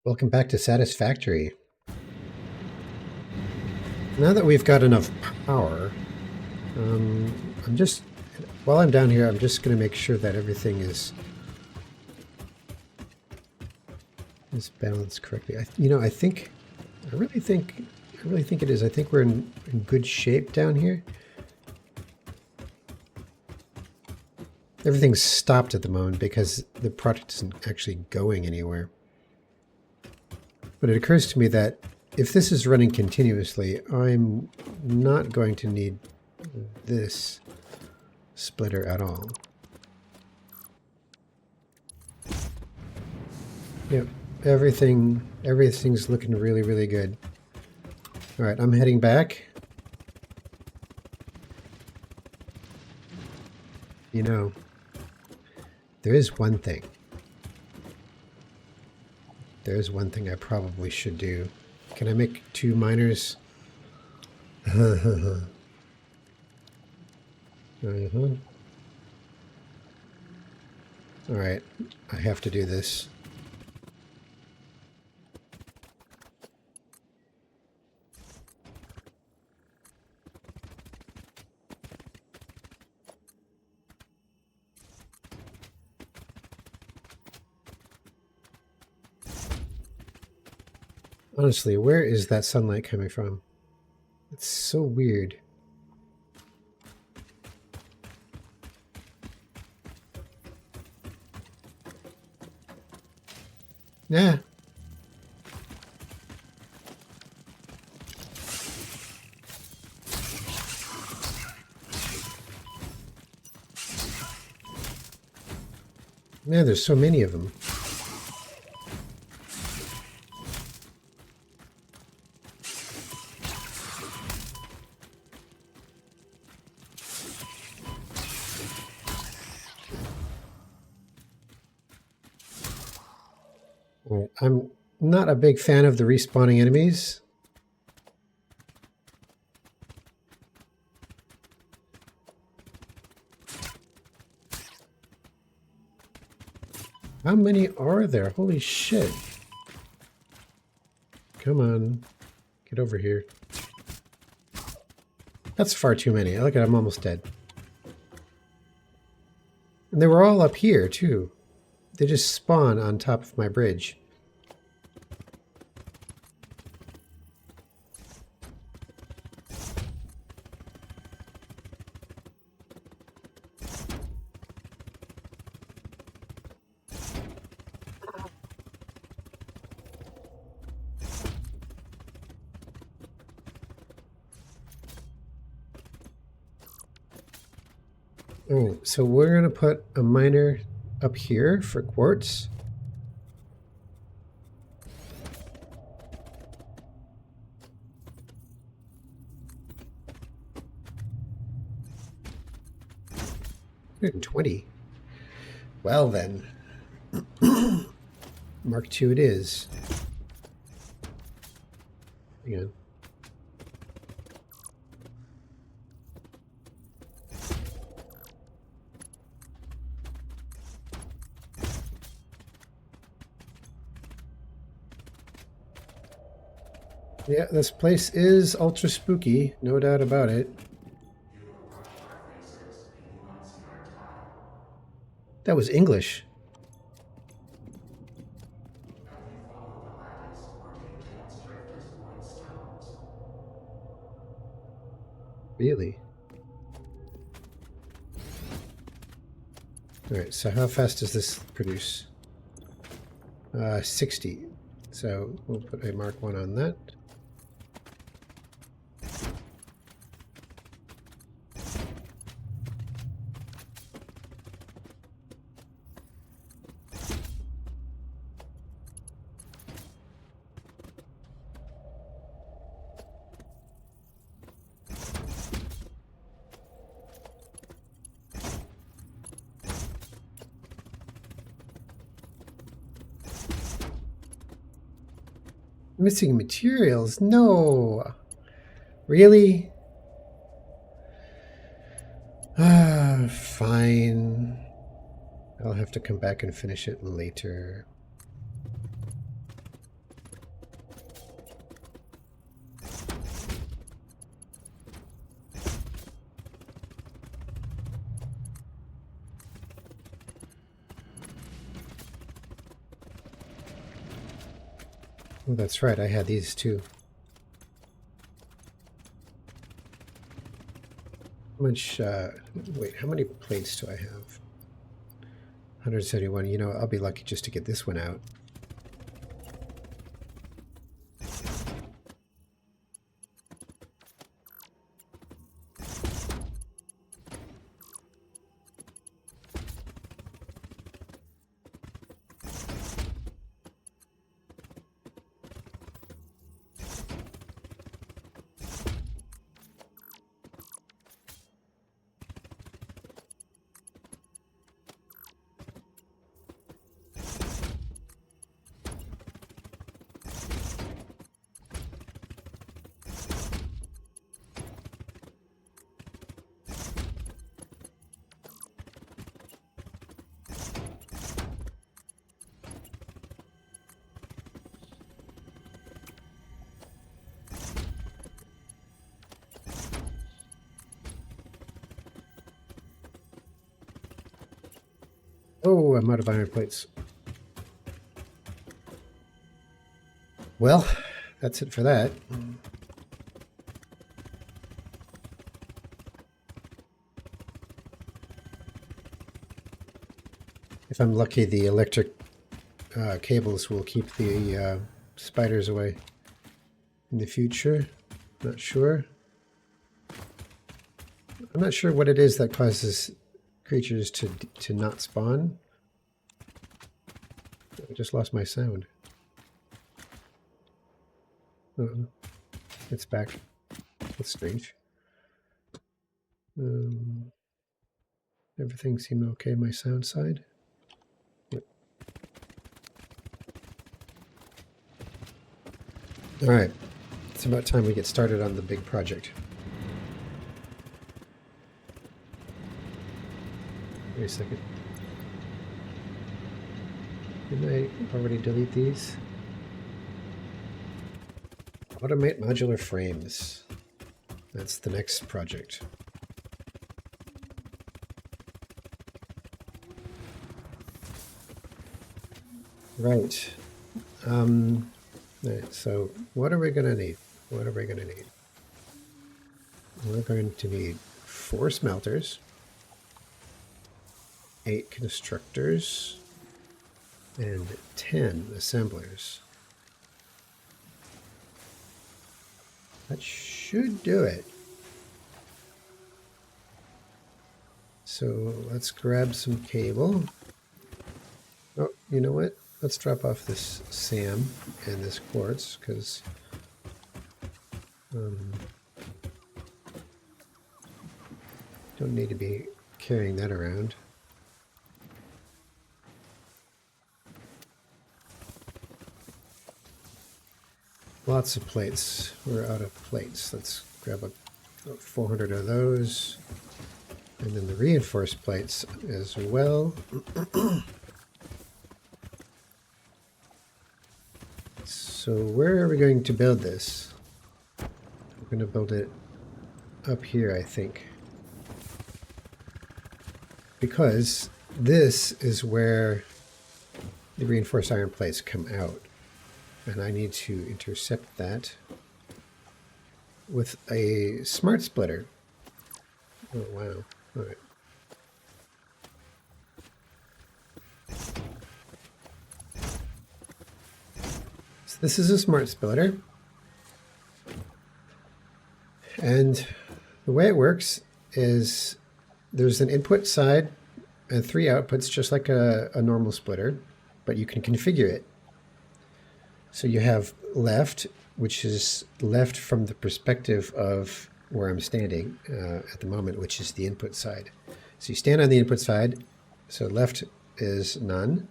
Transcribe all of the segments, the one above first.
Welcome back to Satisfactory. Now that we've got enough power, while I'm down here, I'm just going to make sure that everything is balanced correctly. I really think it is. I think we're in good shape down here. Everything's stopped at the moment because the project isn't actually going anywhere. But it occurs to me that if this is running continuously, I'm not going to need this splitter at all. Yep, everything's looking really, really good. All right, I'm heading back. You know, there is one thing. There's one thing I probably should do. Can I make 2 miners? All right, I have to do this. Honestly, where is that sunlight coming from? It's so weird. Yeah. Man, there's so many of them. I'm not a big fan of the respawning enemies. How many are there? Holy shit. Come on. Get over here. That's far too many. Look at it, I'm almost dead. And they were all up here, too. They just spawn on top of my bridge. Oh, so we're going to put a miner up here for quartz. $120. Well then, Mark II it is. Hang on. Yeah, this place is ultra spooky, no doubt about it. That was English. Really? All right, so how fast does this produce? 60. So we'll put a Mark 1 on that. Missing materials? No. Really? Fine. I'll have to come back and finish it later. Oh, that's right. I had these too. How much, wait, how many plates do I have? 171. You know, I'll be lucky just to get this one out. Oh, I'm out of iron plates. Well, that's it for that. If I'm lucky, the electric cables will keep the spiders away in the future. Not sure. I'm not sure what it is that causes creatures to not spawn. I just lost my sound. It's back. That's strange. Everything seemed okay my sound side. Yep. All right. It's about time we get started on the big project. Wait a second. Didn't I already delete these? Automate modular frames. That's the next project. Right. So what are we going to need? What are we going to need? We're going to need 4 smelters, 8 constructors, and 10 assemblers. That should do it. So let's grab some cable. Oh, you know what? Let's drop off this SAM and this quartz, because don't need to be carrying that around. Lots of plates. We're out of plates. Let's grab about 400 of those. And then the reinforced plates as well. So where are we going to build this? We're going to build it up here, I think. Because this is where the reinforced iron plates come out. And I need to intercept that with a smart splitter. Oh, wow. All right. So this is a smart splitter. And the way it works is there's an input side and 3 outputs, just like a normal splitter, but you can configure it. So you have left, which is left from the perspective of where I'm standing at the moment, which is the input side. So you stand on the input side, so left is none,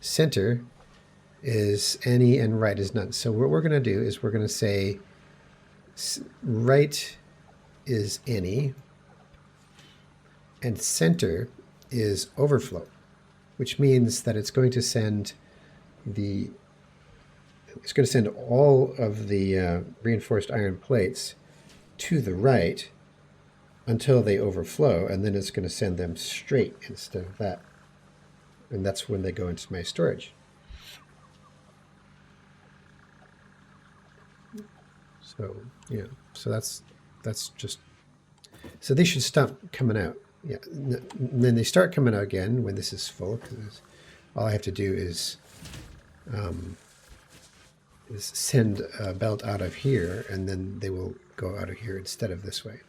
center is any, and right is none. So what we're going to do is we're going to say right is any, and center is overflow, which means that it's going to send all of the reinforced iron plates to the right until they overflow, and then it's going to send them straight instead of that. And that's when they go into my storage. So yeah, so that's just, so they should stop coming out. Yeah, and then they start coming out again when this is full, because all I have to do is send a belt out of here, and then they will go out of here instead of this way.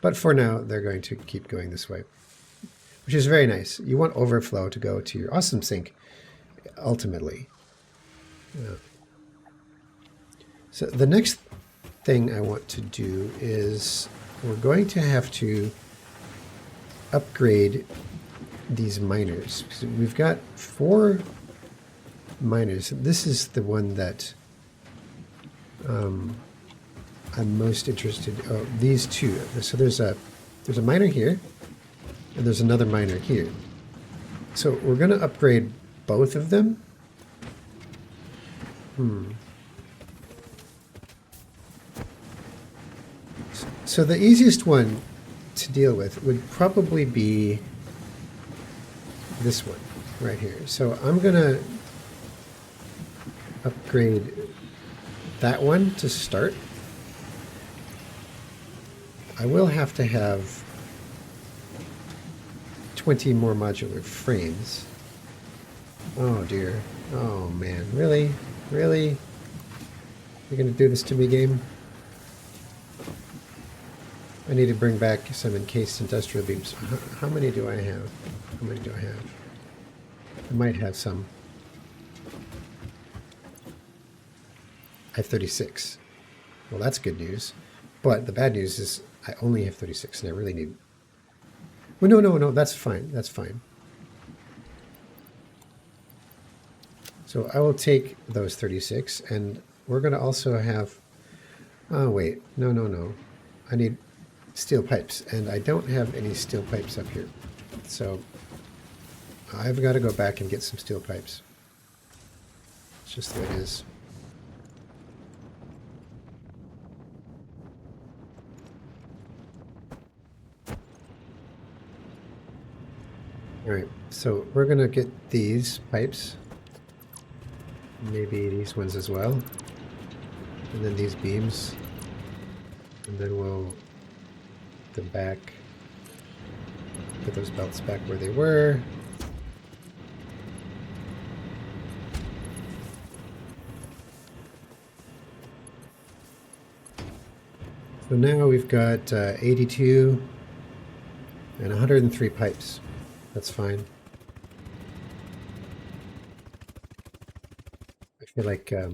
But for now, they're going to keep going this way, which is very nice. You want overflow to go to your awesome sink, ultimately. So the next thing I want to do is we're going to have to upgrade these miners. So we've got 4 miners. This is the one that I'm most interested. Oh, these 2. So there's a miner here, and there's another miner here. So we're going to upgrade both of them. So the easiest one to deal with would probably be this one right here. So I'm going to upgrade that one to start. I will have to have 20 more modular frames. Oh dear. Oh man. Really? Really? You're going to do this to me, game? I need to bring back some encased industrial beams. How many do I have? How many do I have? I might have some. I have 36. Well, that's good news. But the bad news is I only have 36, and I really need... Well, no, that's fine. That's fine. So I will take those 36, and we're going to also have... Oh, wait. No. I need steel pipes, and I don't have any steel pipes up here. So I've got to go back and get some steel pipes. It's just the way it is. All right, so we're going to get these pipes. Maybe these ones as well. And then these beams. And then we'll put them back. Put those belts back where they were. So now we've got 82 and 103 pipes. That's fine. I feel like, yeah.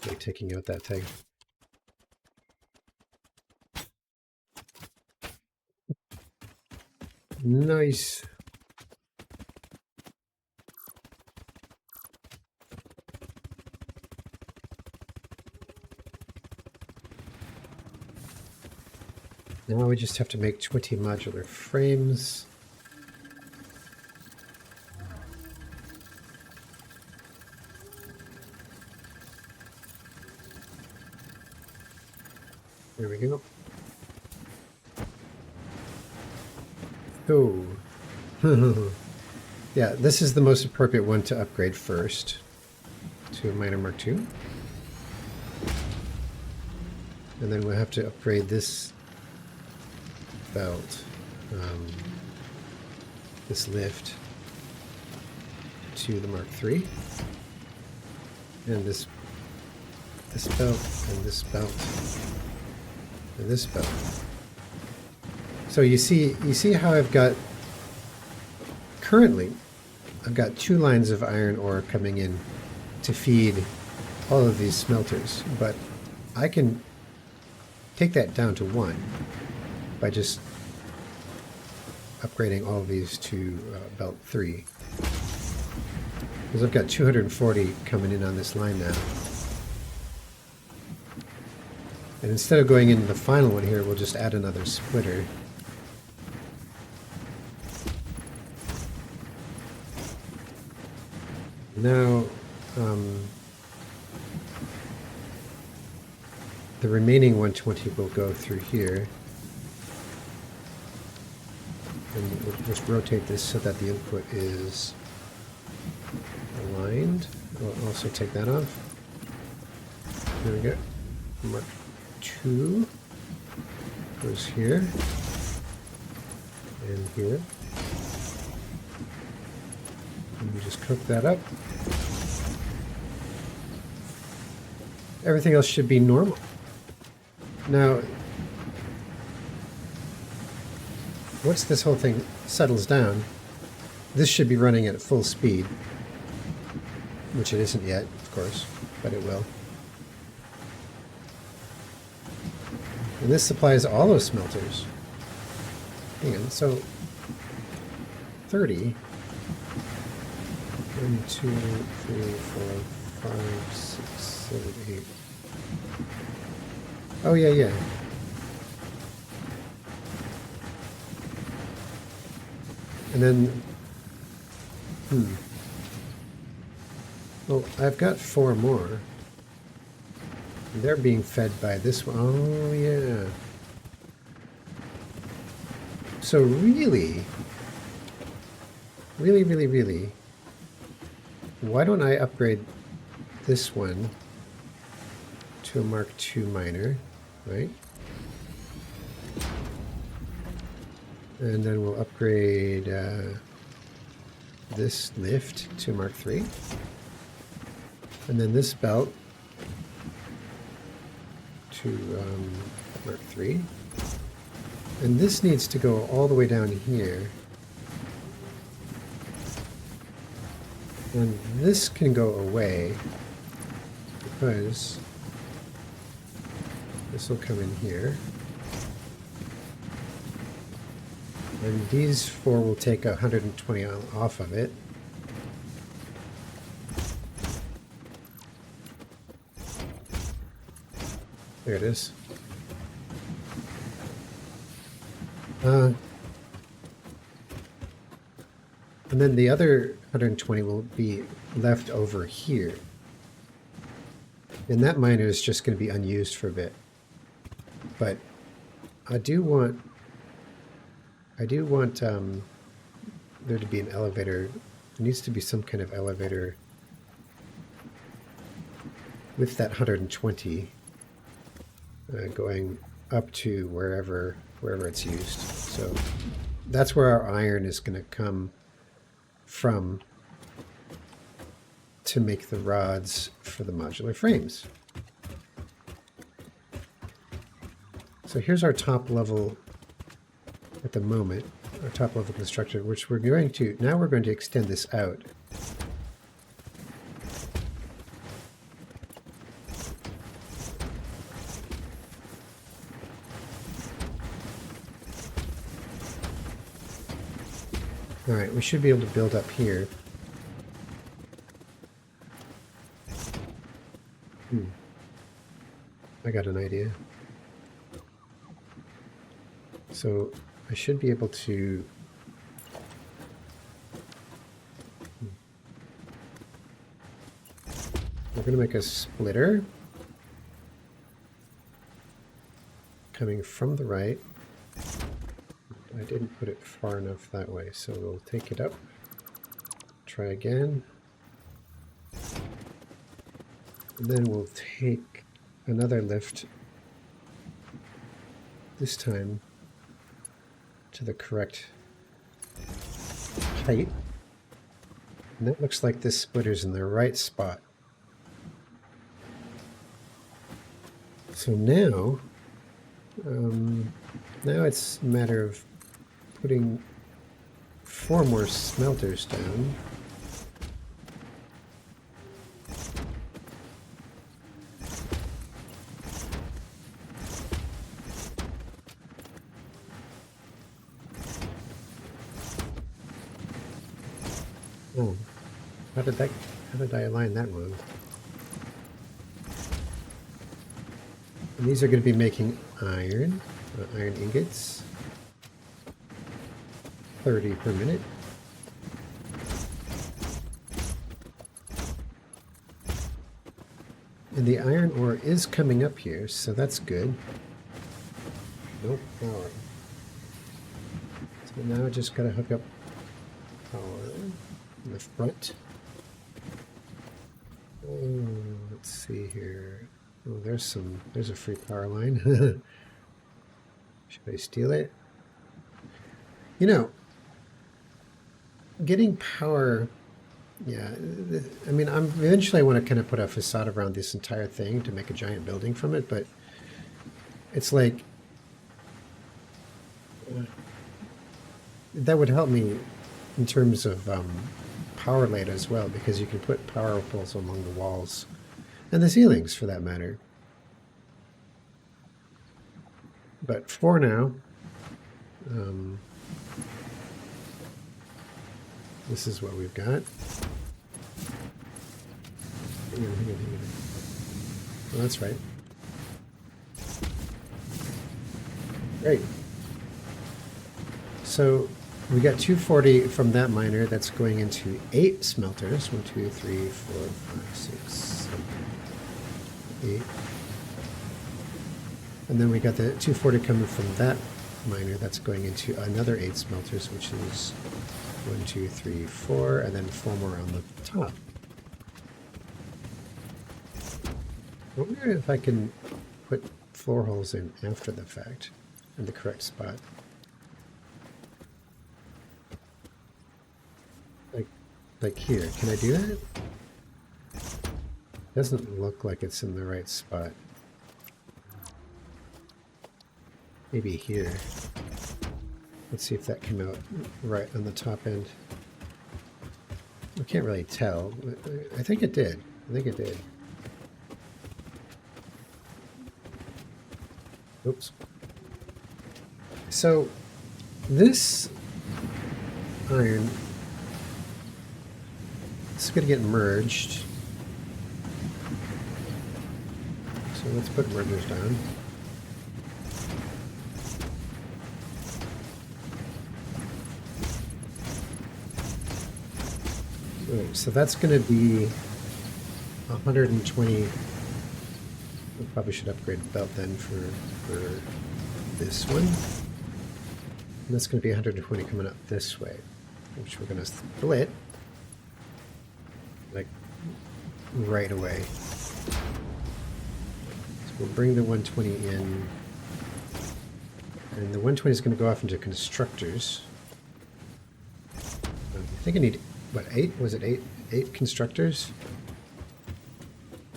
Like taking out that thing. Nice. Now we just have to make 20 modular frames. There we go. Oh. Yeah, this is the most appropriate one to upgrade first to a miner Mark II. And then we'll have to upgrade this belt, this lift, to the Mark III. And this belt, and this belt, and this belt. So you see how I've got, currently, I've got 2 lines of iron ore coming in to feed all of these smelters, but I can take that down to 1 by just upgrading all of these to belt 3. Because I've got 240 coming in on this line now. And instead of going into the final one here, we'll just add another splitter. Now, the remaining 120 will go through here. And we'll just rotate this so that the input is aligned. We'll also take that off. There we go. Mark 2 goes here and here. And we just cook that up. Everything else should be normal. Now, once this whole thing settles down, this should be running at full speed, which it isn't yet, of course, but it will. And this supplies all those smelters. Hang on, so 30. 1, 2, 3, 4, 5, 6, 7, 8. Oh, yeah. And then, well, I've got 4 more. They're being fed by this one. Oh, yeah. So really, why don't I upgrade this one to a Mark II miner, right? And then we'll upgrade this lift to Mark III. And then this belt to Mark III. And this needs to go all the way down here. And this can go away because this will come in here. And these 4 will take 120 off of it. There it is. And then the other 120 will be left over here. And that miner is just going to be unused for a bit. But I do want there to be an elevator. There needs to be some kind of elevator with that 120 going up to wherever it's used. So that's where our iron is going to come from to make the rods for the modular frames. So here's our top level at the moment, our top level construction, which we're going to extend this out. All right, we should be able to build up here. I got an idea. So I should be able to we're going to make a splitter coming from the right. I didn't put it far enough that way, so we'll take it up, try again, and then we'll take another lift, this time to the correct height. And that looks like this splitter's in the right spot. So now it's a matter of putting 4 more smelters down. Oh, how did I align that wrong? And these are going to be making iron ingots. 30 per minute. And the iron ore is coming up here, so that's good. Nope, power. So now I just gotta hook up power in the front. Oh, let's see here. Oh, there's a free power line. Should I steal it? You know, getting power, yeah. I mean, eventually I want to kind of put a facade around this entire thing to make a giant building from it, but it's like, that would help me in terms of power light as well, because you can put power poles along the walls and the ceilings for that matter. But for now, this is what we've got. Hang on. Well, that's right. Great. So we got 240 from that miner. That's going into 8 smelters. 1, 2, 3, 4, 5, 6, 7, 8. And then we got the 240 coming from that miner. That's going into another 8 smelters, which is 1, 2, 3, 4, and then 4 more on the top. I wonder if I can put floor holes in after the fact in the correct spot. Like here. Can I do that? Doesn't look like it's in the right spot. Maybe here. Let's see if that came out right on the top end. I can't really tell. I think it did. I think it did. Oops. So this iron is going to get merged. So let's put mergers down. Right, so that's going to be 120. We probably should upgrade the belt then for this one. And that's going to be 120 coming up this way, which we're going to split like right away. So we'll bring the 120 in, and the 120 is going to go off into constructors. I think I need, what, 8? Was it 8? 8 constructors?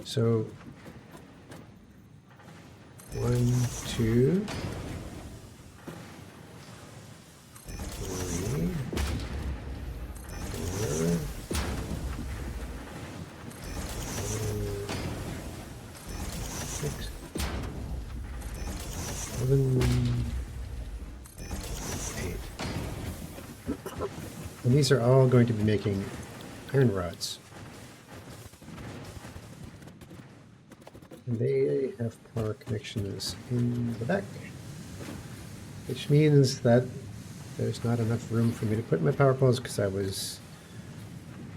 So 1, 2, 3, 4, 6, 7, 8. And these are all going to be making iron rods. And they have power connections in the back, which means that there's not enough room for me to put my power poles because I was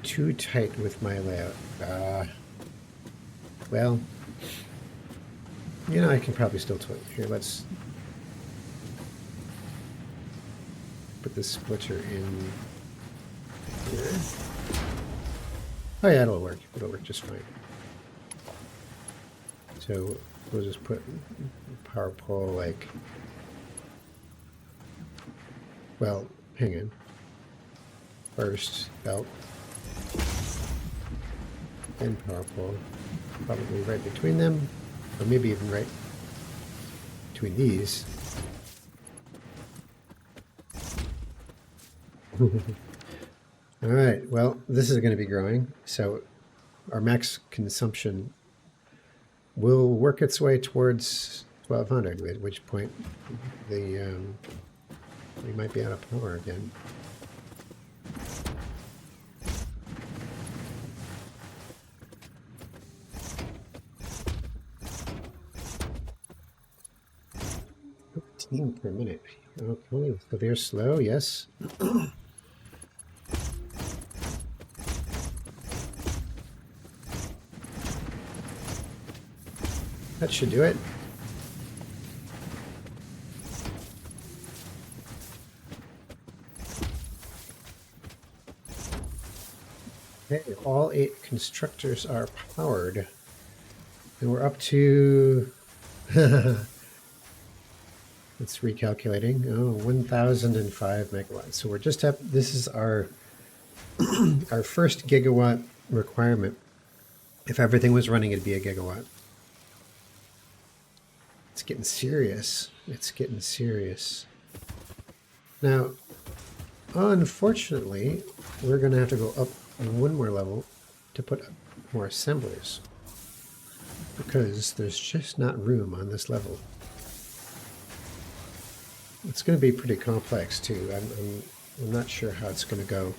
too tight with my layout. Well, you know, I can probably still do it. Here, let's put the splitter in here. Oh yeah, it'll work. It'll work just fine. So we'll just put power pole like, well, hang on. First belt, then power pole, probably right between them, or maybe even right between these. All right, well, this is going to be growing, so our max consumption will work its way towards 1200, at which point we might be out of power again. Per minute. Okay, so they're slow, yes. That should do it. Okay, all 8 constructors are powered. And we're up to... It's recalculating. Oh, 1,005 megawatts. So we're just up... This is our, our first gigawatt requirement. If everything was running, it'd be a gigawatt. It's getting serious. It's getting serious. Now, unfortunately, we're going to have to go up one more level to put more assemblers, because there's just not room on this level. It's going to be pretty complex too. I'm not sure how it's going to go.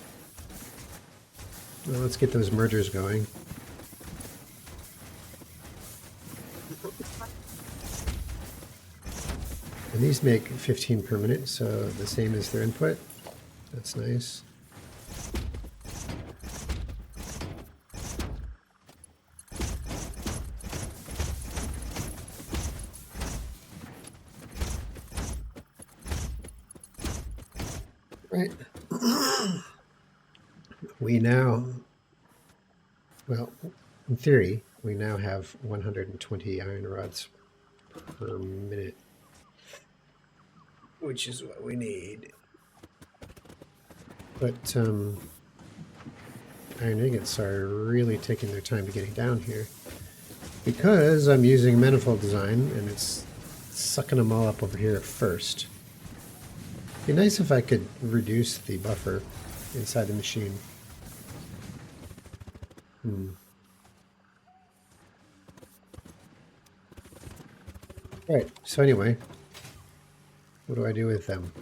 Well, let's get those mergers going. And these make 15 per minute, so the same as their input. That's nice. Right. We now, well, in theory, we now have 120 iron rods per minute, which is what we need. But iron ingots are really taking their time to getting down here, because I'm using manifold design and it's sucking them all up over here at first. It'd be nice if I could reduce the buffer inside the machine. Right, so anyway, what do I do with them?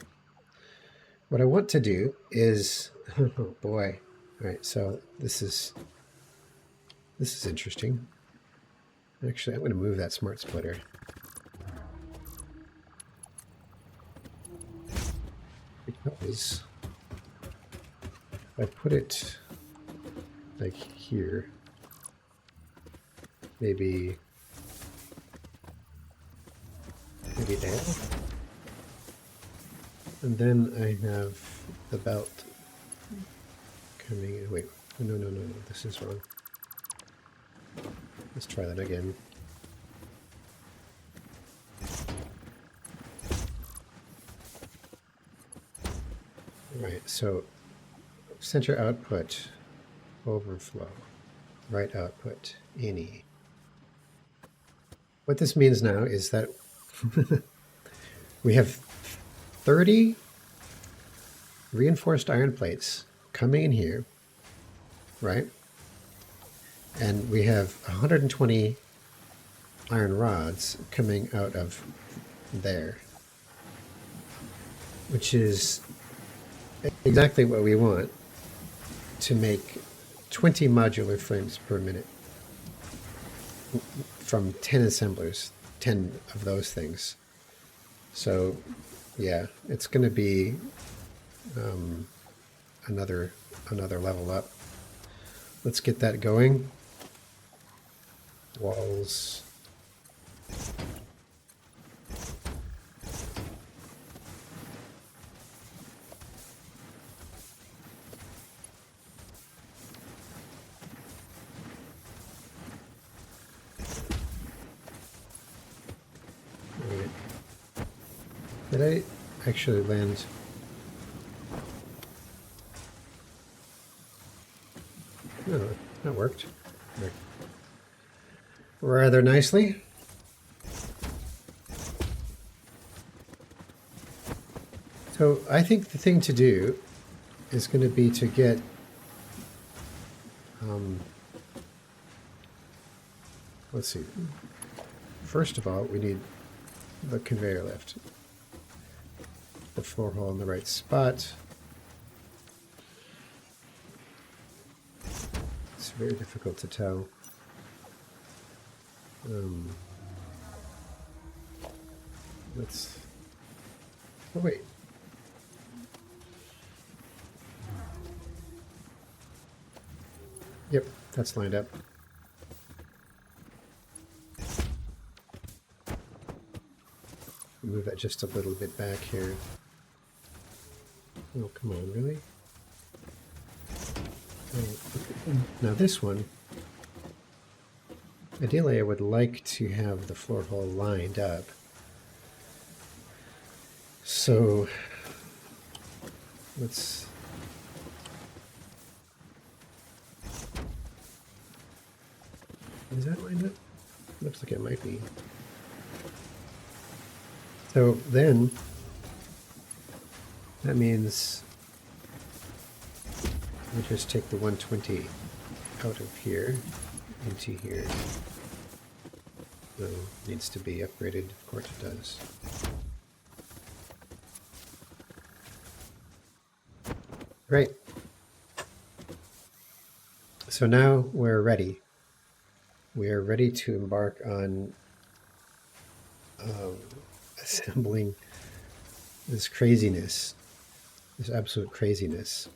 What I want to do is, oh boy, all right, so this is interesting. Actually, I'm going to move that smart splitter. Because if I put it like here, maybe there, and then I have the belt coming in. Wait, no, this is wrong. Let's try that again. Right, so center output, overflow, right output, any. What this means now is that we have 30 reinforced iron plates coming in here, right? And we have 120 iron rods coming out of there, which is exactly what we want to make 20 modular frames per minute from 10 assemblers, 10 of those things. So yeah, it's going to be another level up. Let's get that going. Walls. Did I actually land? No, that worked. Rather nicely. So I think the thing to do is going to be to get let's see. First of all, we need the conveyor lift. The floor hole in the right spot. It's very difficult to tell. Let's. Oh wait. Yep, that's lined up. Move that just a little bit back here. Oh, come on, really? Now this one, ideally I would like to have the floor hole lined up. So let's... Is that lined up? Looks like it might be. So then, that means we just take the 120 out of here into here. So it needs to be upgraded, of course it does. Right. So now we're ready. We are ready to embark on assembling this craziness, this absolute craziness.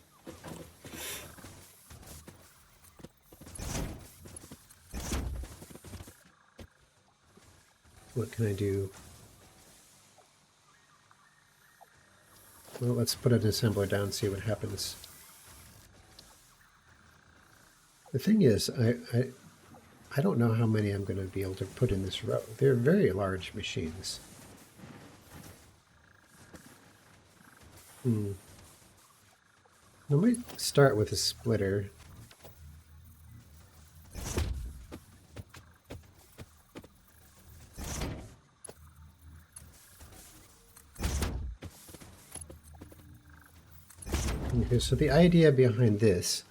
What can I do? Well, let's put an assembler down and see what happens. The thing is, I don't know how many I'm going to be able to put in this row. They're very large machines. I might start with a splitter. Okay, so the idea behind this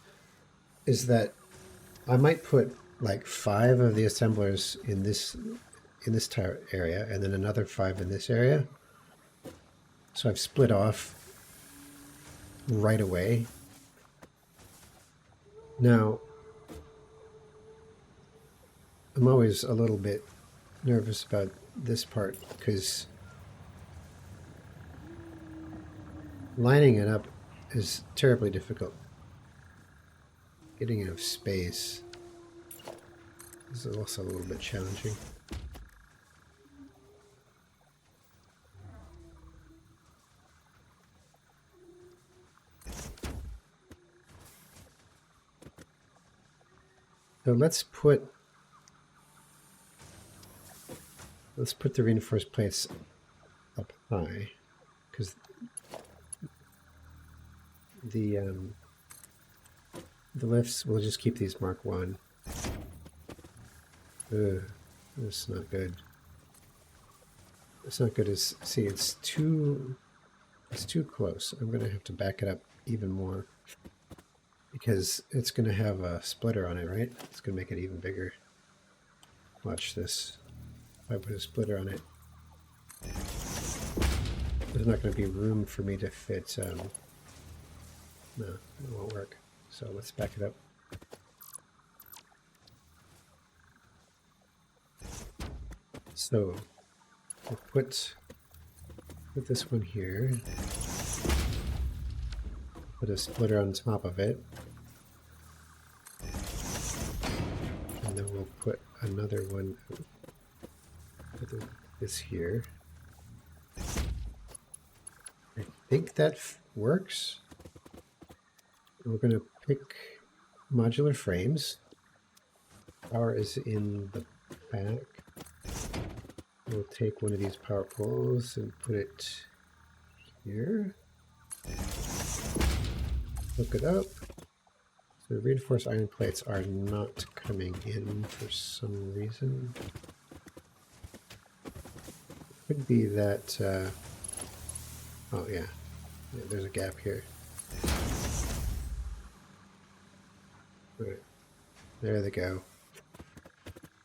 is that I might put like 5 of the assemblers in this area, and then another 5 in this area. So I've split off right away. Now, I'm always a little bit nervous about this part because lining it up is terribly difficult. Getting enough space is also a little bit challenging. So let's put the reinforced plates up high, because the lifts, we'll just keep these Mark 1. Ugh, that's not good. It's not good as, see, it's too close. I'm going to have to back it up even more because it's going to have a splitter on it, right? It's going to make it even bigger. Watch this. If I put a splitter on it, there's not going to be room for me to fit. No, it won't work. So let's back it up. So we'll put this one here. Put a splitter on top of it. And then we'll put another one, put this here. I think that works. We're going to pick modular frames. Power is in the back. We'll take one of these power poles and put it here. Hook it up. So the reinforced iron plates are not coming in for some reason. Could be that, oh yeah, there's a gap here. Right. There they go.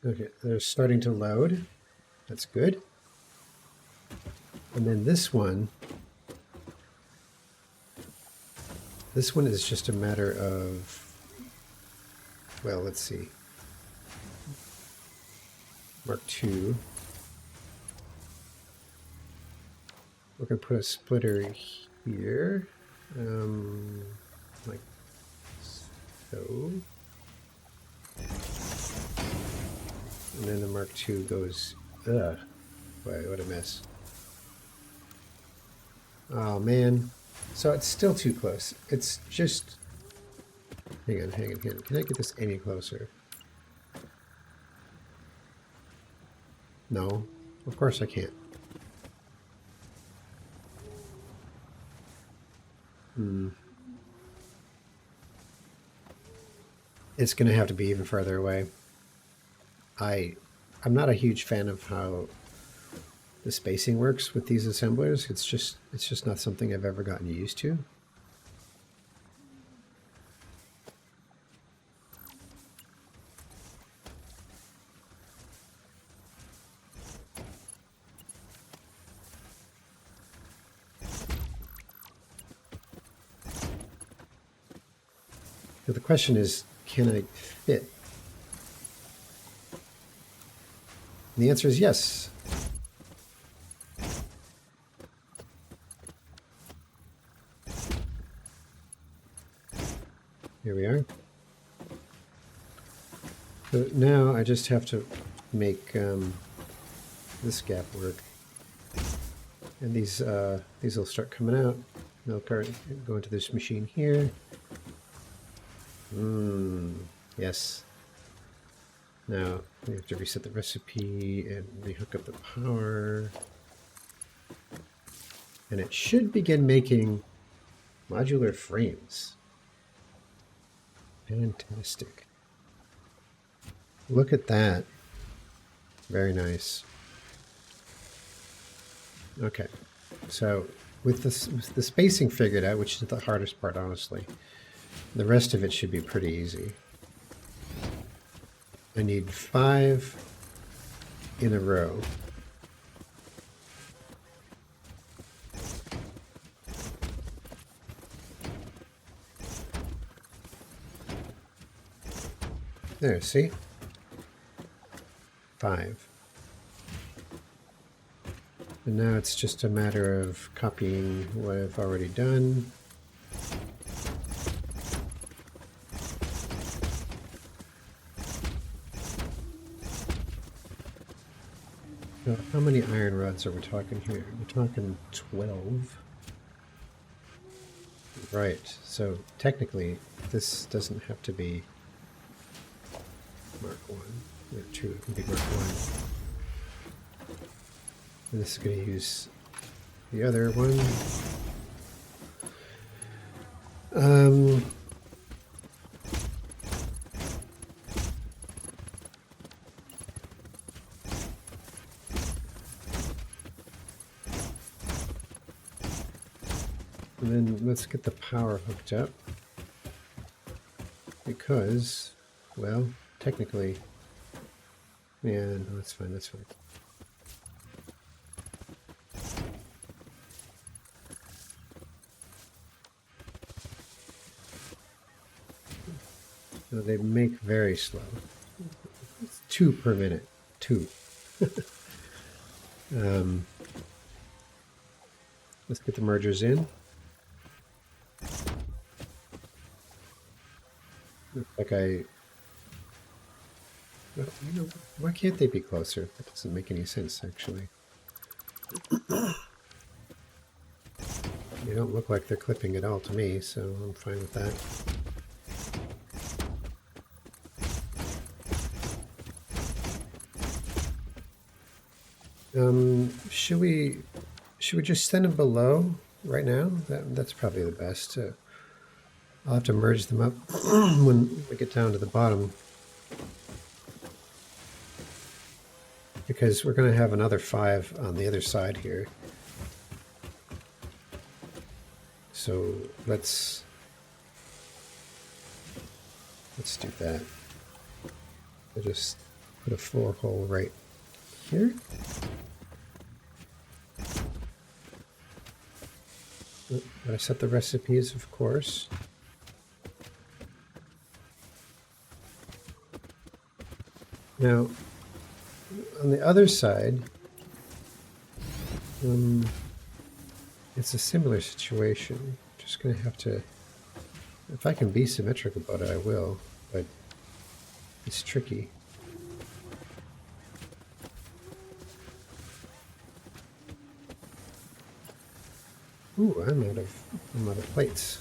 Okay, they're starting to load. That's good. And then this one is just a matter of, well, let's see. Mark 2. We're going to put a splitter here, like so. And then the Mark 2 goes, ugh, boy, what a mess. Oh man, so it's still too close. It's just Hang on. Can I get this any closer? No, of course I can't. It's going to have to be even further away. I'm not a huge fan of how the spacing works with these assemblers. It's just not something I've ever gotten used to. So the question is, can I fit? And the answer is yes. Here we are. So now I just have to make this gap work. And these will start coming out. They'll go into this machine here. Yes. Now we have to reset the recipe and rehook up the power. And it should begin making modular frames. Fantastic. Look at that. Very nice. Okay. So with the spacing figured out, which is the hardest part, honestly, the rest of it should be pretty easy. I need 5 in a row. There, see? 5. And now it's just a matter of copying what I've already done. So how many iron rods are we talking here? We're talking 12. Right, so technically this doesn't have to be Mark 1. Or 2, it can be Mark 1. And this is going to use the other one. And then let's get the power hooked up. Because, well, technically, yeah, no, that's fine, that's fine. So they make very slow. It's 2 per minute. 2. Let's get the mergers in. Looks like well, you know, why can't they be closer? That doesn't make any sense, actually. They don't look like they're clipping at all to me, so I'm fine with that. Should we just send them below right now? That's probably the best. I'll have to merge them up when we get down to the bottom, because we're going to have another 5 on the other side here. So let's do that. I'll just put a floor hole right here. I set the recipes, of course. Now, on the other side, it's a similar situation. Just going to have to, if I can be symmetric about it, I will, but it's tricky. Ooh, I'm out of plates.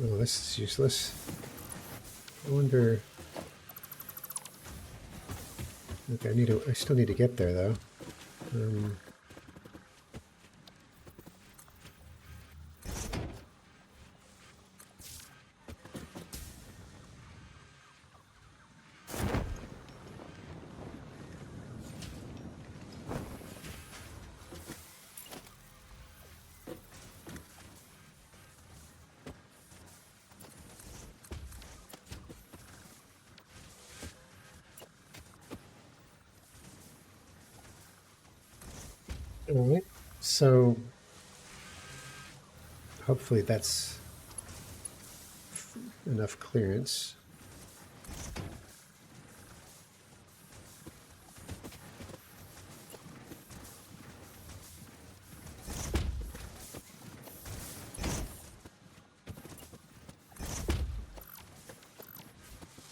Oh, this is useless. I wonder... Okay, I still need to get there, though. All right, so hopefully that's enough clearance.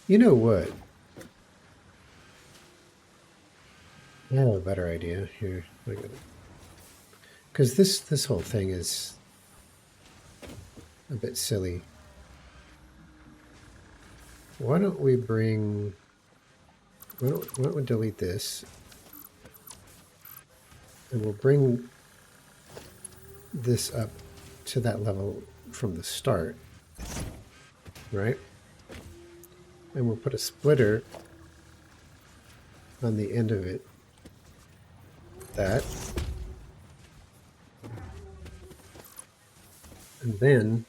You know what? I have a better idea here. Because this whole thing is a bit silly. Why don't we bring... Why don't we delete this? And we'll bring this up to that level from the start. Right? And we'll put a splitter on the end of it. That. And then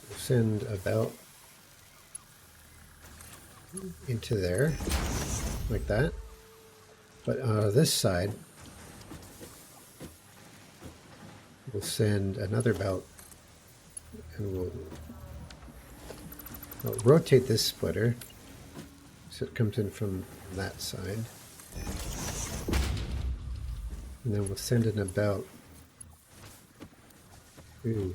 we'll send a belt into there, like that. But on this side, we'll send another belt, and we'll rotate this splitter so it comes in from that side. And then we'll send in a belt. Ooh.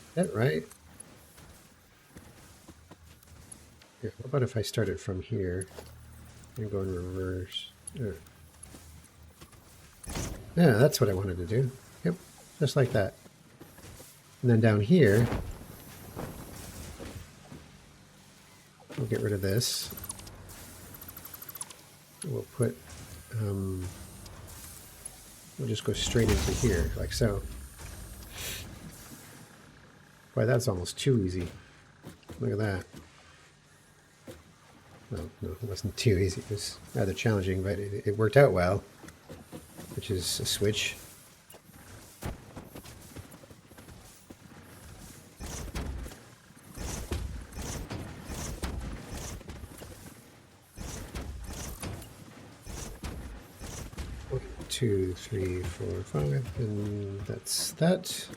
Is that right? Here, how about if I start it from here and go in reverse? Yeah, that's what I wanted to do. Yep, just like that. And then down here, we'll get rid of this. We'll put, we'll just go straight into here, like so. Boy, that's almost too easy. Look at that. Well, no, it wasn't too easy. It was rather challenging, but it worked out well, which is a switch. One, two, three, four, five, and that's that.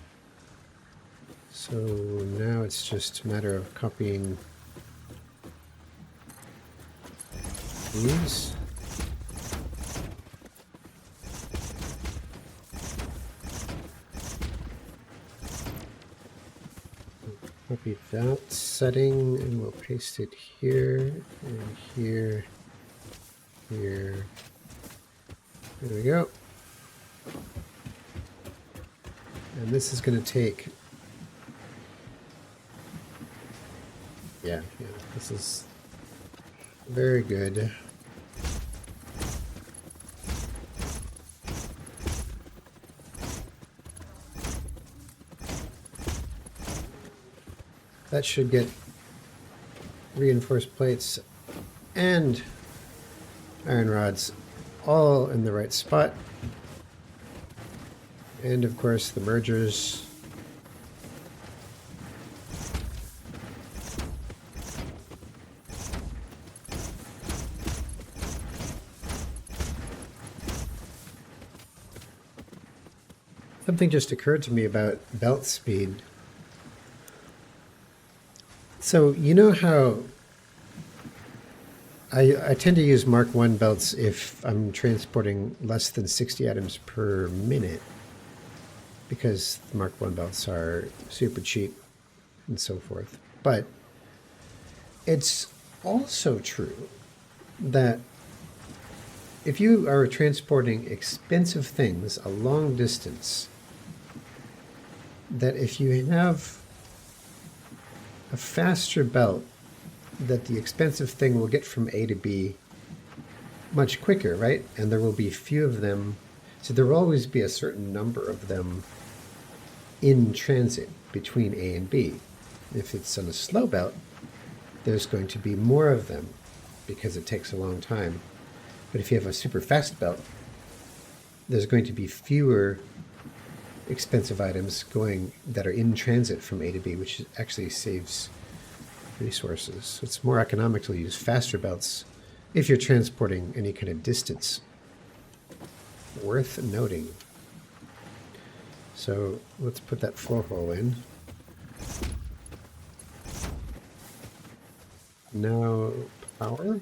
So now it's just a matter of copying these. Copy that setting and we'll paste it here and here, here. There we go. And this is going to take... Yeah, this is very good. That should get reinforced plates and iron rods all in the right spot. And of course the mergers. Something just occurred to me about belt speed. So you know how I tend to use Mark I belts if I'm transporting less than 60 items per minute, because Mark I belts are super cheap and so forth. But it's also true that if you are transporting expensive things a long distance, that if you have a faster belt, that the expensive thing will get from A to B much quicker, right? And there will be few of them. So there will always be a certain number of them in transit between A and B. If it's on a slow belt, there's going to be more of them because it takes a long time. But if you have a super fast belt, there's going to be fewer expensive items going that are in transit from A to B, which actually saves resources. So it's more economical to use faster belts if you're transporting any kind of distance. Worth noting. So let's put that floor hole in. Now power.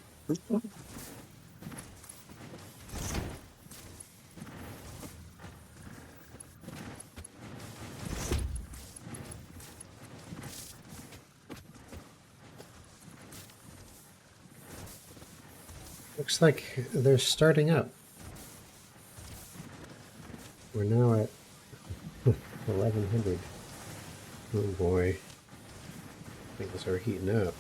Looks like they're starting up. We're now at 1100. Oh boy. Things are heating up.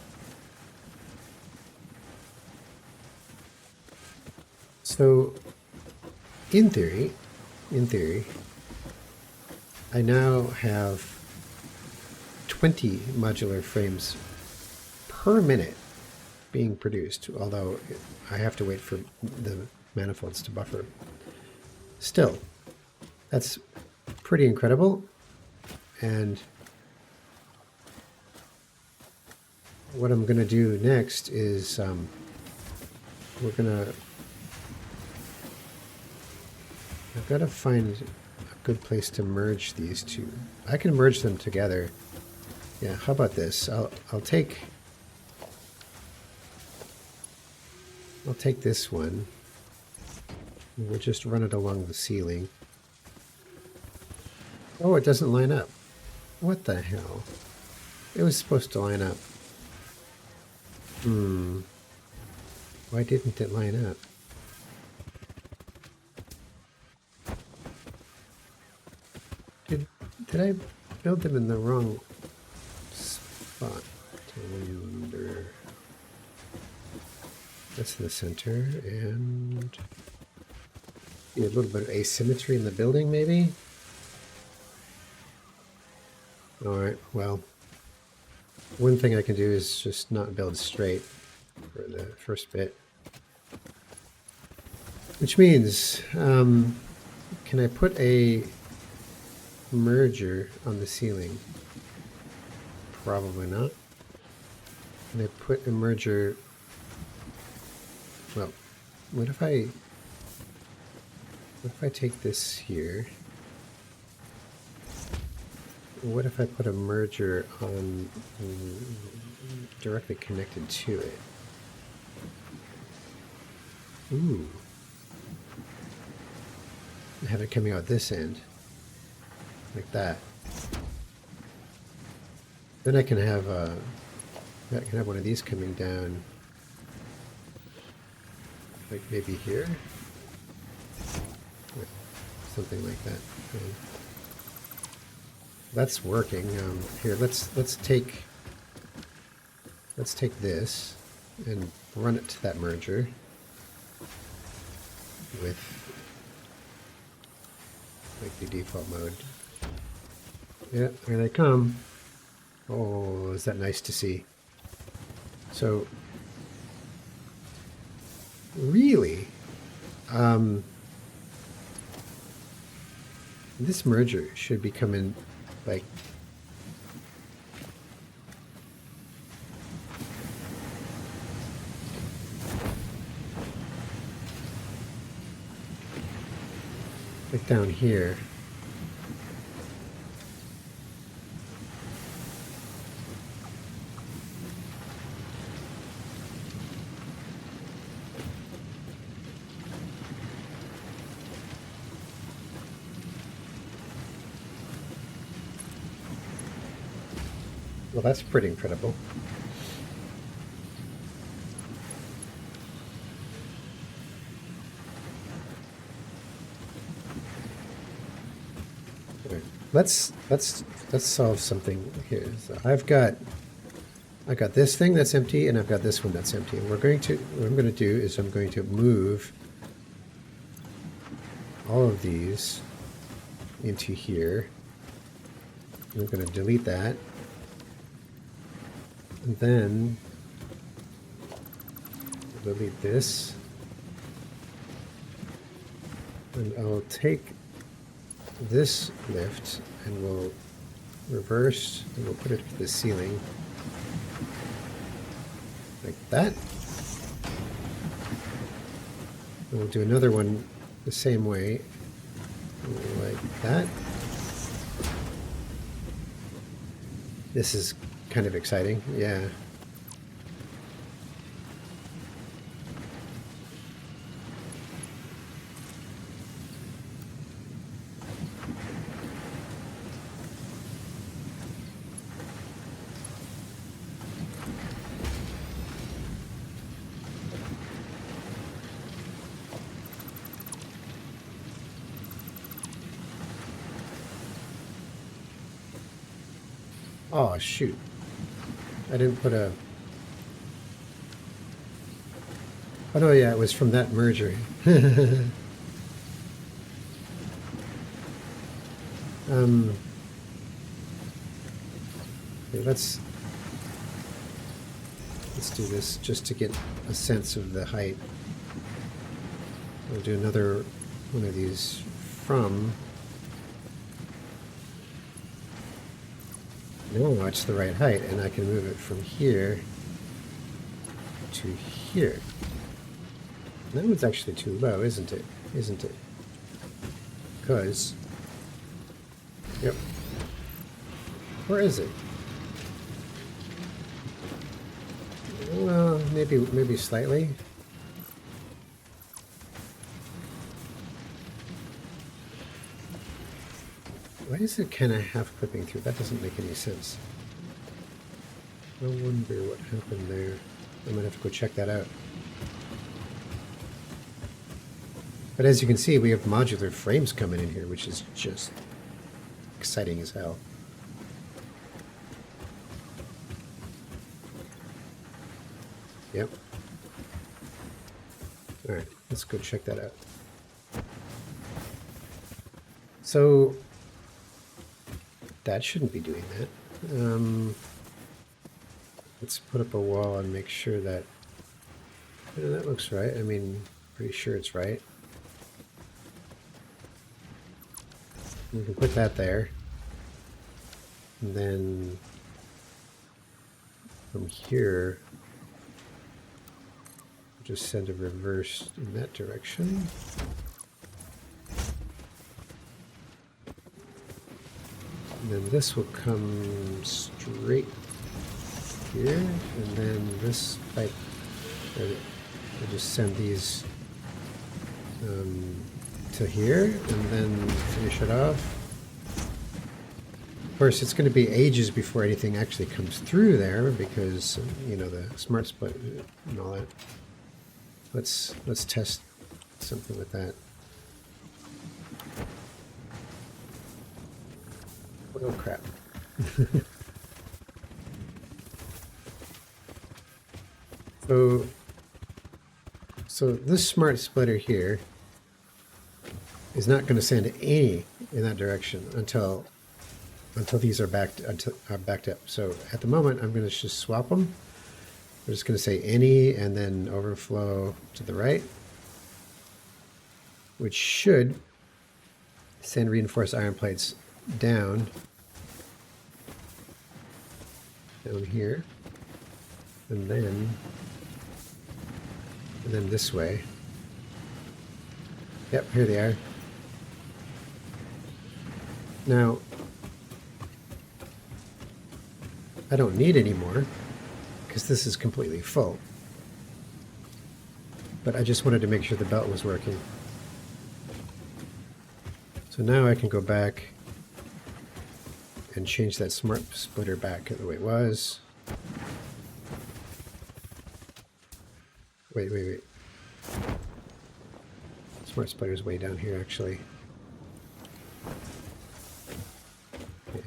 So, in theory, I now have 20 modular frames per minute being produced, although I have to wait for the manifolds to buffer. Still, that's pretty incredible. And what I'm going to do next is I've got to find a good place to merge these two. I can merge them together. Yeah, how about this? I'll take this one. We'll just run it along the ceiling. Oh, it doesn't line up. What the hell? It was supposed to line up. Why didn't it line up? Did I build them in the wrong spot? I wonder. That's the center, and a little bit of asymmetry in the building, maybe? Alright, well, one thing I can do is just not build straight for the first bit. Which means, can I put a merger on the ceiling? Probably not. Can I put a merger... Well, what if I take this here? What if I put a merger on directly connected to it? Ooh. Have it coming out this end. Like that. Then I can have one of these coming down, like maybe here, or something like that. Okay. That's working. Here, let's take this and run it to that merger with like the default mode. Yeah, here they come. Oh, is that nice to see? So, really, this merger should be coming like down here. Well, that's pretty incredible. let's solve something here. So I've got this thing that's empty, and I've got this one that's empty. And what I'm going to do is I'm going to move all of these into here. I'm going to delete that, and then delete this, and I'll take this lift and we'll reverse and we'll put it to the ceiling like that. And we'll do another one the same way, like that. This is kind of exciting, yeah. Oh, shoot. I didn't put a... Oh, no, yeah, it was from that merger. Okay, let's do this just to get a sense of the height. We'll do another one of these from... Now it's the right height, and I can move it from here to here. That one's actually too low, isn't it? Isn't it? Because... Yep. Or is it? Well, maybe slightly. Why is it kind of half clipping through? That doesn't make any sense. I wonder what happened there. I might have to go check that out. But as you can see, we have modular frames coming in here, which is just exciting as hell. Yep. All right, let's go check that out. So that shouldn't be doing that. Let's put up a wall and make sure that that looks right. I mean, pretty sure it's right. We can put that there. And then from here, just send a reverse in that direction. And then this will come straight here, and then this pipe, we'll just send these to here, and then finish it off. Of course, it's going to be ages before anything actually comes through there, because, you know, the smart split and all that. Let's test something with that. Oh crap. So this smart splitter here is not going to send any in that direction until these are backed up. So at the moment, I'm going to just swap them. We're just going to say any and then overflow to the right, which should send reinforced iron plates down here, and then this way. Yep, here they are. Now, I don't need any more because this is completely full. But I just wanted to make sure the belt was working. So now I can go back and change that smart splitter back the way it was. Wait. Smart splitter's way down here, actually.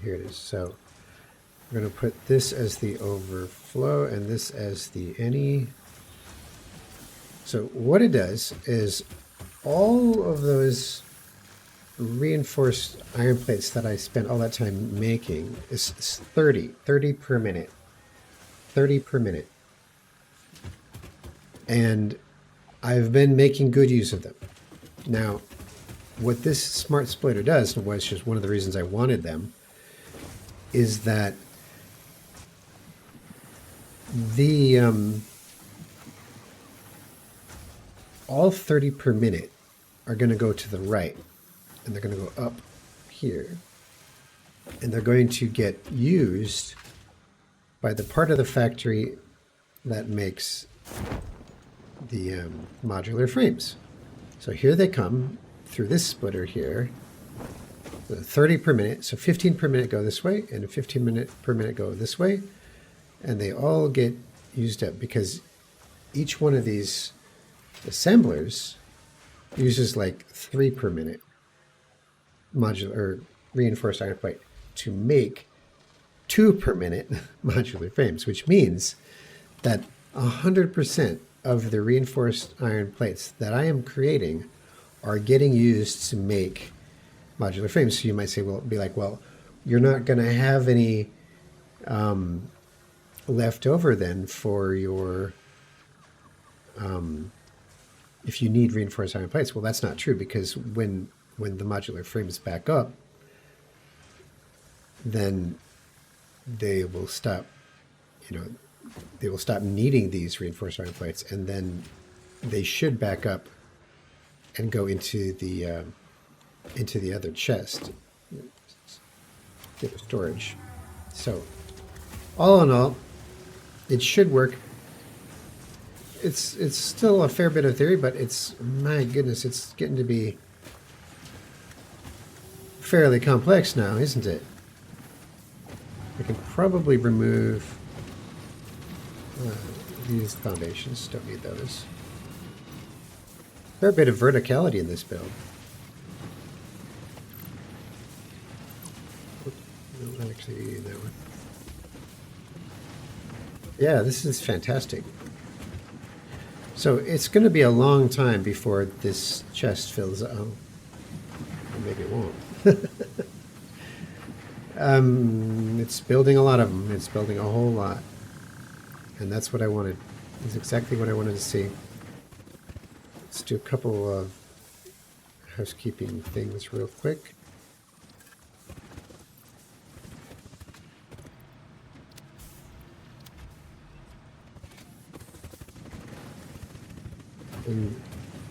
here it is. So we're going to put this as the overflow and this as the any. So what it does is all of those reinforced iron plates that I spent all that time making is 30 per minute. 30 per minute. And I've been making good use of them. Now, what this smart splitter does, and was just one of the reasons I wanted them, is that the all 30 per minute are going to go to the right, and they're going to go up here, and they're going to get used by the part of the factory that makes the modular frames. So here they come through this splitter here, 30 per minute, so 15 per minute go this way, and 15 per minute go this way, and they all get used up because each one of these assemblers uses like 3 per minute modular or reinforced iron plate to make 2 per minute modular frames, which means that 100% of the reinforced iron plates that I am creating are getting used to make modular frames. So you might say, well, be like, well, you're not going to have any left over then for your if you need reinforced iron plates. Well, that's not true, because when the modular frames back up, then they will stop, they will stop needing these reinforced iron plates, and then they should back up and go into the other chest, get storage. So all in all, it should work. It's still a fair bit of theory, but it's, my goodness, it's getting to be fairly complex now, isn't it? I can probably remove these foundations. Don't need those. Fair bit of verticality in this build. No, actually, that one. Yeah, this is fantastic. So it's going to be a long time before this chest fills up. Oh, maybe it won't. It's building a lot of them. It's building a whole lot. And that's what I wanted. It's exactly what I wanted to see. Let's do a couple of housekeeping things real quick. And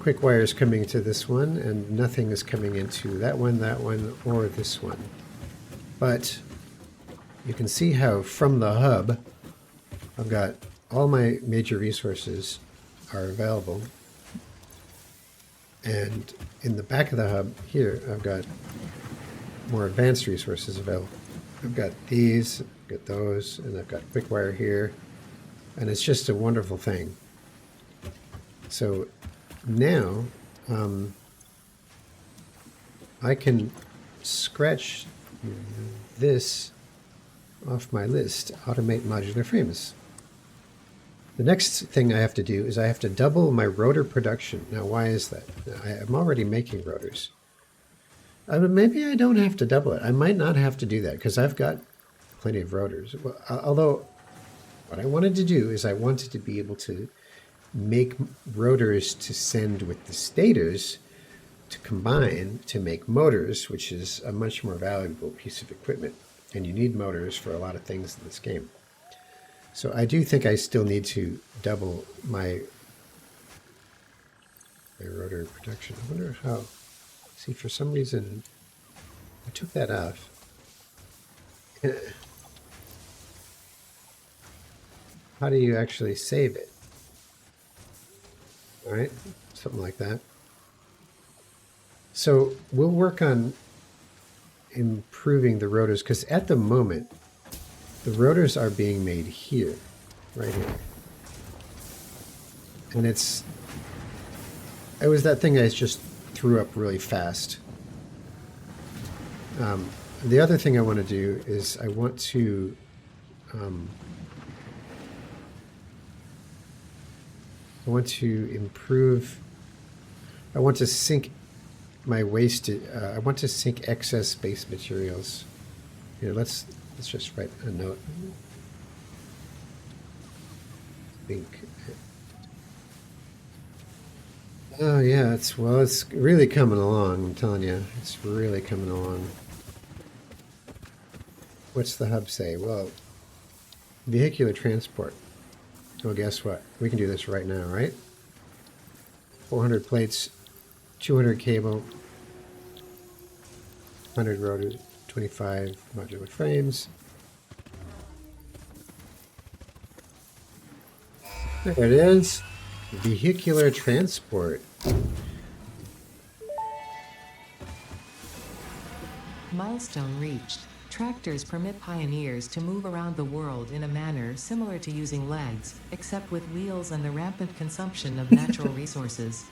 quick wires coming to this one, and nothing is coming into that one, or this one. But you can see how from the hub, I've got all my major resources are available. And in the back of the hub here, I've got more advanced resources available. I've got these, I've got those, and I've got quick wire here. And it's just a wonderful thing. So now I can scratch this off my list, automate modular frames. The next thing I have to do is I have to double my rotor production. Now, why is that? I'm already making rotors. Maybe I don't have to double it. I might not have to do that because I've got plenty of rotors. Well, although what I wanted to do is I wanted to be able to make rotors to send with the stators to combine to make motors, which is a much more valuable piece of equipment. And you need motors for a lot of things in this game. So I do think I still need to double my rotor production. I wonder how. See, for some reason, I took that off. How do you actually save it? All right, something like that. So we'll work on improving the rotors, because at the moment, the rotors are being made here, right here. And it was that thing I just threw up really fast. the other thing I want to do is I want to improve. I want to sink my waste. I want to sink excess base materials. Here, let's just write a note. Think. Oh yeah, it's really coming along. I'm telling you, it's really coming along. What's the hub say? Well, vehicular transport. Well, guess what? We can do this right now, right? 400 plates, 200 cable, 100 rotor, 25 modular frames. There it is. Vehicular transport. Milestone reached. Tractors permit pioneers to move around the world in a manner similar to using legs, except with wheels and the rampant consumption of natural resources.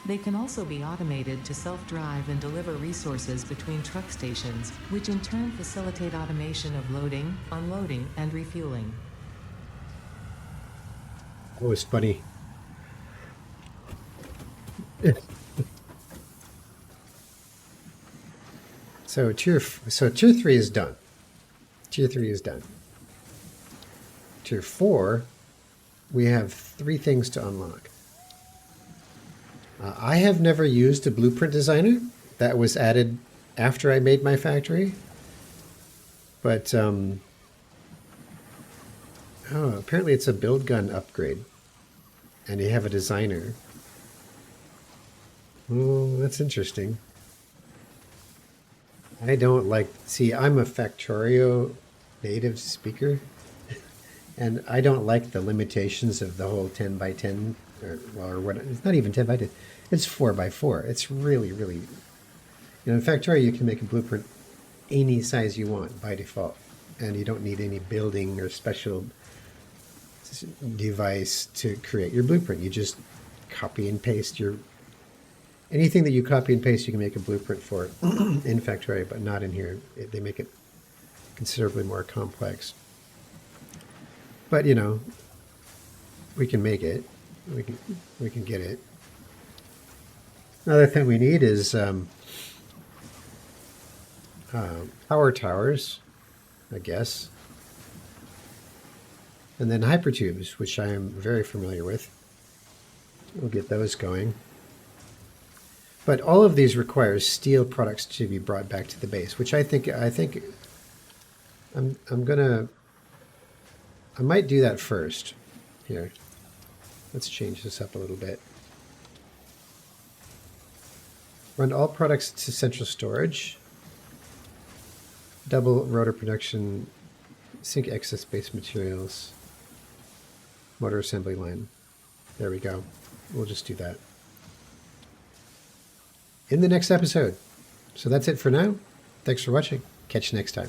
They can also be automated to self-drive and deliver resources between truck stations, which in turn facilitate automation of loading, unloading, and refueling. Oh, it's funny. So tier 3 is done. Tier 3 is done. Tier 4, we have 3 things to unlock. I have never used a blueprint designer. That was added after I made my factory. But apparently it's a build gun upgrade, and you have a designer. Oh, that's interesting. I don't like, see, I'm a Factorio native speaker, and I don't like the limitations of the whole 10 by 10, or what, it's not even 10 by 10, it's 4 by 4. It's really, really, in Factorio you can make a blueprint any size you want by default, and you don't need any building or special device to create your blueprint. You just copy and paste anything that you copy and paste, you can make a blueprint for in Factorio, but not in here. They make it considerably more complex. But we can make it. We can get it. Another thing we need is power towers, I guess, and then hypertubes, which I am very familiar with. We'll get those going. But all of these require steel products to be brought back to the base, which I might do that first. Here, let's change this up a little bit. Run all products to central storage. Double rotor production. Sink excess base materials. Motor assembly line. There we go. We'll just do that in the next episode. So that's it for now. Thanks for watching. Catch you next time.